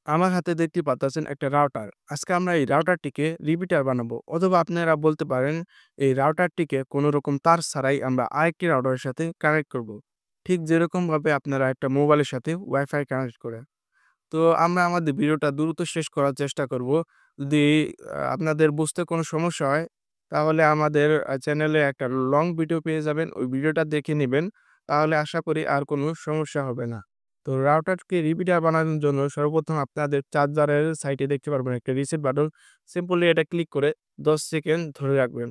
আমার হাতে দেখতে পাচ্ছেন একটা রাউটার। আজকে আমরা এই রাউটারটিকে রিপিটার বানাবো। অথবা আপনারা বলতে পারেন এই রাউটারটিকে কোনো রকম তার ছাড়াই আমরা আরেকটি রাউটারের সাথে কানেক্ট করব। ঠিক যেরকমভাবে আপনারা একটা মোবাইলের সাথে ওয়াইফাই কানেক্ট করেন। তো আমরা আমাদের ভিডিওটা দ্রুত শেষ করার চেষ্টা করব। যদি আপনাদের বুঝতে কোনো সমস্যা হয়, তাহলে আমাদের চ্যানেলে একটা লং ভিডিও পেয়ে যাবেন। ওই ভিডিওটা দেখে নিবেন। তাহলে আশা করি আর কোনো সমস্যা হবে না। তো রাউটারকে রিপিটার বানানোর জন্য সর্বপ্রথম আপনাদের চার্জারের সাইডে দেখতে পারবেন একটা রিসেট বাটন। সিম্পলি এটা ক্লিক করে ১০ সেকেন্ড ধরে রাখবেন।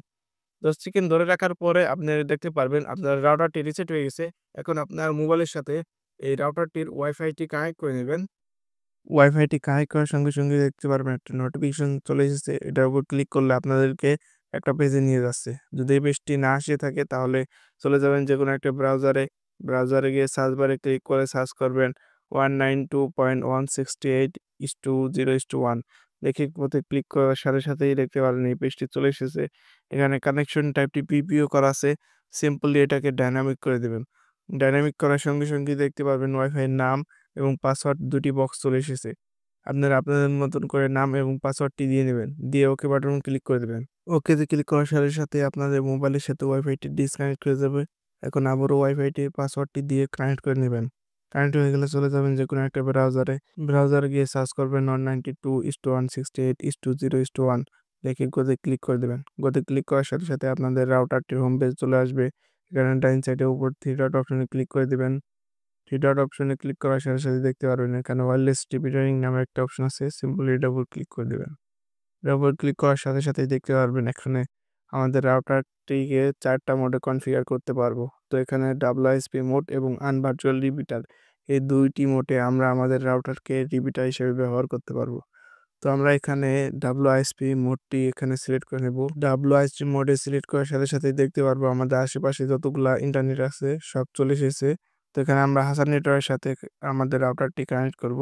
১০ সেকেন্ড ধরে রাখার পরে আপনি দেখতে পারবেন আপনার রাউটারটি রিসেট হয়ে গেছে। এখন আপনার মোবাইলের সাথে এই রাউটারটির ওয়াইফাইটি কানেক্ট করে নিবেন। ওয়াইফাইটি কানেক্ট করার সঙ্গে দেখতে পারবেন একটা নোটিফিকেশন চলে এসেছে। এটার উপর ক্লিক করলে আপনাদেরকে একটা পেজে নিয়ে যাচ্ছে। যদি এই পেজটি না আসে থাকে তাহলে চলে যাবেন যেকোনো একটা ব্রাউজারে। ব্রাউজারে গিয়ে সার্চ বারে ক্লিক করে সার্চ করবেন 192.168:0:1 দেখে ওতে ক্লিক করার সাথেই দেখতে পারবেন এই পেজটি চলে এসেছে। এখানে কানেকশন টাইপটি পিপিও করা আছে। সিম্পলি এটাকে ডায়নামিক করে দিবেন। ডায়নামিক করার সঙ্গে দেখতে পারবেন ওয়াইফাই এর নাম এবং পাসওয়ার্ড ২ টি বক্স চলে এসেছে। আপনারা আপনাদের মতন করে নাম এবং পাসওয়ার্ডটি দিয়ে নিবেন। দিয়ে ওকে বাটন ক্লিক করে দিবেন। ওকেতে ক্লিক করার সাথে আপনাদের মোবাইলের সাথে ওয়াইফাইটি ডিসকানেক্ট হয়ে যাবে। এখন আবারও ওয়াইফাইটির পাসওয়ার্ডটি দিয়ে কানেক্ট করে নিবেন। কানেক্ট হয়ে গেলে চলে যাবেন যেকোনো একটা ব্রাউজারে। ব্রাউজারে গিয়ে সার্চ করবেন 192.168:0:1 লিখে গোতে ক্লিক করে দিবেন। গোতে ক্লিক করার সাথে আপনাদের রাউটারটির হোম পেজ চলে আসবে। এখানে ডাইন সাইডে উপর 3 ডট অপশনে ক্লিক করে দিবেন। 3 ডট অপশনে ক্লিক করার সাথে দেখতে পারবেন এখানে ওয়্যারলেস রিপিটারিং নামে একটা অপশন আছে। সিম্পলি এটা উপর ক্লিক করে দিবেন। এটার উপর ক্লিক করার সাথেই দেখতে পারবেন এখানে আমাদের রাউটারটিকে ৪ টা মোডে কনফিগার করতে পারবো। তো এখানে WSP মোড এবং আনভার্চুয়াল রিপিটার এই ২ টি মোডে আমরা আমাদের রাউটারকে রিপিটার হিসেবে ব্যবহার করতে পারবো। তো আমরা এখানে WSP মোডটি এখানে সিলেক্ট করে নেব। WSP মোডে সিলেক্ট করার সাথেই দেখতে পারবো আমাদের আশেপাশে যতগুলা ইন্টারনেট আছে সব চলে এসেছে। তো এখানে আমরা হাসান নেটওয়ার্কের সাথে আমাদের রাউটারটি কানেক্ট করব।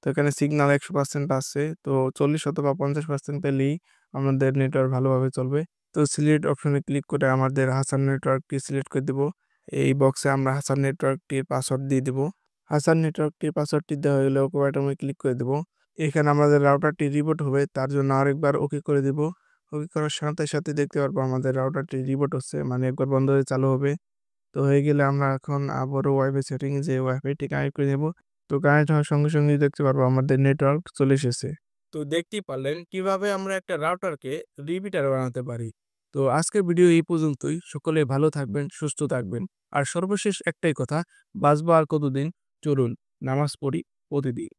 তো এখানে সিগন্যাল ১০০% আছে। তো ৪০ অথবা ৫০% পেলেই আমাদের নেটওয়ার্ক ভালোভাবে চলবে। তো সিলেক্ট অপশনে ক্লিক করে আমাদের হাসান নেটওয়ার্কটি সিলেক্ট করে দিব। এই বক্সে আমরা হাসান নেটওয়ার্কটির পাসওয়ার্ড দিয়ে দিব। হাসান নেটওয়ার্কটির পাসওয়ার্ডটি দেওয়া হয়ে গেলে ওকে বাটনে ক্লিক করে দেব। এখানে আমাদের রাউটারটি রিবোট হবে তার জন্য আরেকবার ওকে করে দিব। ওকে করার সাথে দেখতে পারবো আমাদের রাউটারটি রিবোট হচ্ছে মানে একবার বন্ধ হয়ে চালু হবে। তো হয়ে গেলে আমরা এখন আবারও ওয়াইফাই সেটিং এ যেয়ে ওয়াইফাইটি কানেক্ট করে নেব। তো কানেক্ট হওয়ার সঙ্গেই দেখতে পারবো আমাদের নেটওয়ার্ক চলে এসেছে। তো দেখতেই পারলেন কিভাবে আমরা একটা রাউটারকে রিপিটার বানাতে পারি। তো আজকের ভিডিও এই পর্যন্তই। সকলে ভালো থাকবেন, সুস্থ থাকবেন। আর সর্বশেষ একটাই কথা, বাঁচবো আর কতদিন? চলুন নামাজ পড়ি প্রতিদিন।